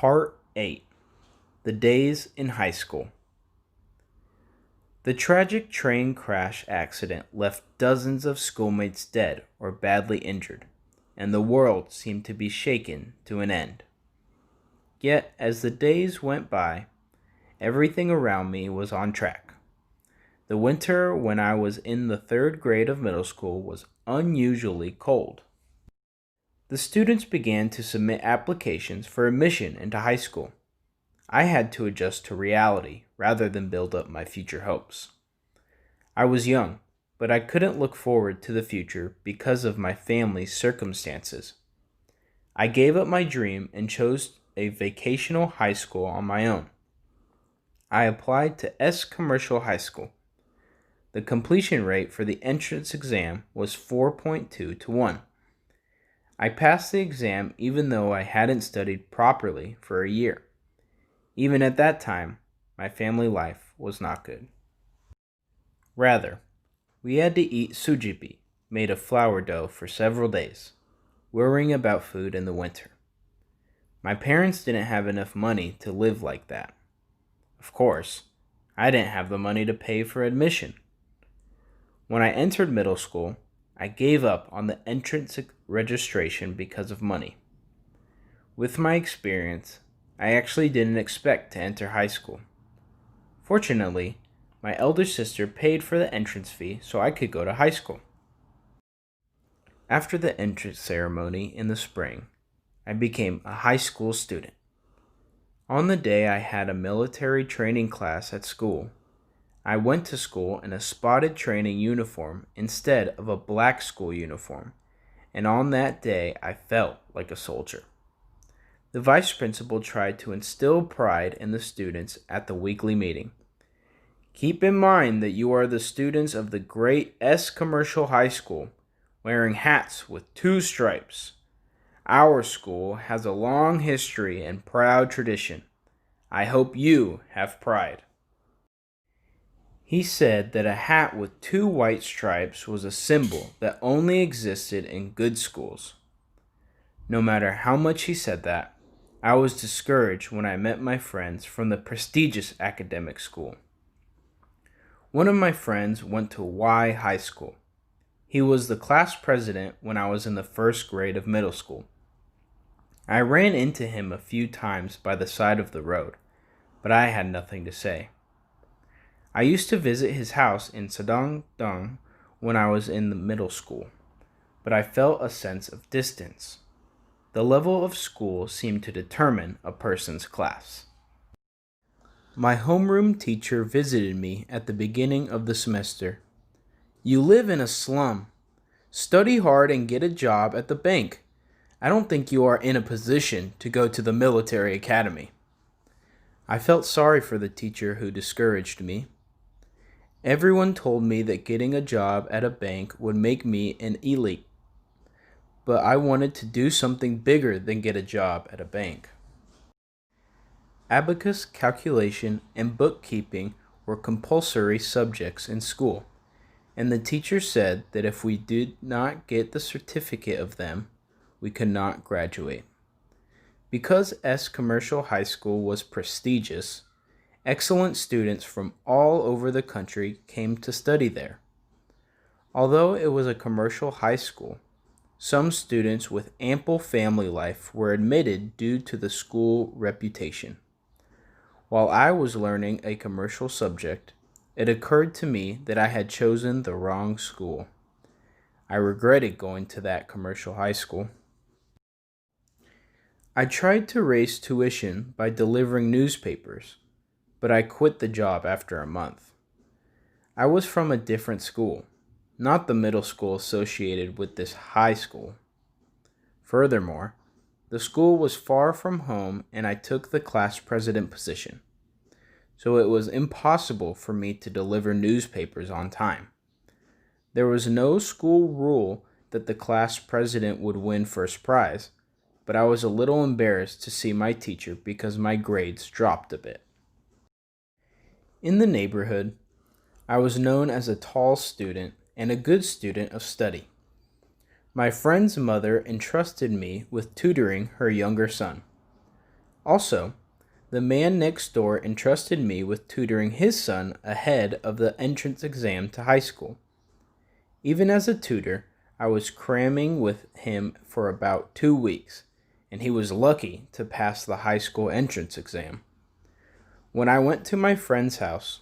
Part 8. The Days in High School. The tragic train crash accident left dozens of schoolmates dead or badly injured, and the world seemed to be shaken to an end. Yet, as the days went by, everything around me was on track. The winter when I was in the third grade of middle school was unusually cold. The students began to submit applications for admission into high school. I had to adjust to reality rather than build up my future hopes. I was young, but I couldn't look forward to the future because of my family's circumstances. I gave up my dream and chose a vocational high school on my own. I applied to S Commercial High School. The completion rate for the entrance exam was 4.2 to 1. I passed the exam even though I hadn't studied properly for a year. Even at that time, my family life was not good. Rather, we had to eat sujibi, made of flour dough, for several days, worrying about food in the winter. My parents didn't have enough money to live like that. Of course, I didn't have the money to pay for admission. When I entered middle school, I gave up on the entrance registration because of money. With my experience, I actually didn't expect to enter high school. Fortunately, my elder sister paid for the entrance fee so I could go to high school. After the entrance ceremony in the spring, I became a high school student. On the day I had a military training class at school, I went to school in a spotted training uniform instead of a black school uniform, and on that day I felt like a soldier. The vice principal tried to instill pride in the students at the weekly meeting. Keep in mind that you are the students of the great S Commercial High School, wearing hats with 2 stripes. Our school has a long history and proud tradition. I hope you have pride. He said that a hat with 2 white stripes was a symbol that only existed in good schools. No matter how much he said that, I was discouraged when I met my friends from the prestigious academic school. One of my friends went to Y High School. He was the class president when I was in the first grade of middle school. I ran into him a few times by the side of the road, but I had nothing to say. I used to visit his house in Sadongdong when I was in the middle school, but I felt a sense of distance. The level of school seemed to determine a person's class. My homeroom teacher visited me at the beginning of the semester. You live in a slum. Study hard and get a job at the bank. I don't think you are in a position to go to the military academy. I felt sorry for the teacher who discouraged me. Everyone told me that getting a job at a bank would make me an elite, but I wanted to do something bigger than get a job at a bank. Abacus, calculation, and bookkeeping were compulsory subjects in school, and the teacher said that if we did not get the certificate of them, we could not graduate. Because S Commercial High School was prestigious, excellent students from all over the country came to study there. Although it was a commercial high school, some students with ample family life were admitted due to the school reputation. While I was learning a commercial subject, it occurred to me that I had chosen the wrong school. I regretted going to that commercial high school. I tried to raise tuition by delivering newspapers, but I quit the job after a month. I was from a different school, not the middle school associated with this high school. Furthermore, the school was far from home and I took the class president position, so it was impossible for me to deliver newspapers on time. There was no school rule that the class president would win first prize, but I was a little embarrassed to see my teacher because my grades dropped a bit. In the neighborhood, I was known as a tall student and a good student of study. My friend's mother entrusted me with tutoring her younger son. Also, the man next door entrusted me with tutoring his son ahead of the entrance exam to high school. Even as a tutor, I was cramming with him for about 2 weeks, and he was lucky to pass the high school entrance exam. When I went to my friend's house,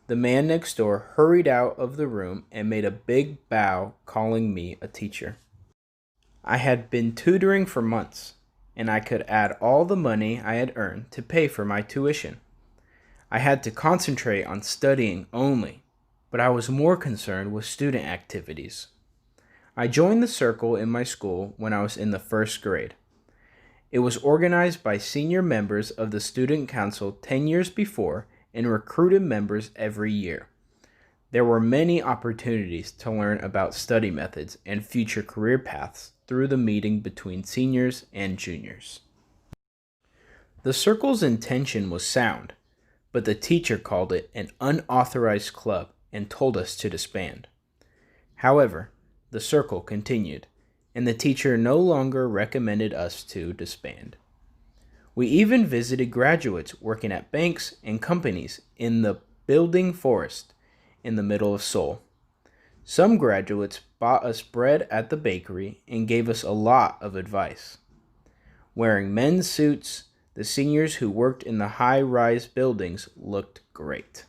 the man next door hurried out of the room and made a big bow, calling me a teacher. I had been tutoring for months, and I could add all the money I had earned to pay for my tuition. I had to concentrate on studying only, but I was more concerned with student activities. I joined the circle in my school when I was in the first grade. It was organized by senior members of the student council 10 years before and recruited members every year. There were many opportunities to learn about study methods and future career paths through the meeting between seniors and juniors. The circle's intention was sound, but the teacher called it an unauthorized club and told us to disband. However, the circle continued, and the teacher no longer recommended us to disband. We even visited graduates working at banks and companies in the building forest in the middle of Seoul. Some graduates bought us bread at the bakery and gave us a lot of advice. Wearing men's suits, the seniors who worked in the high-rise buildings looked great.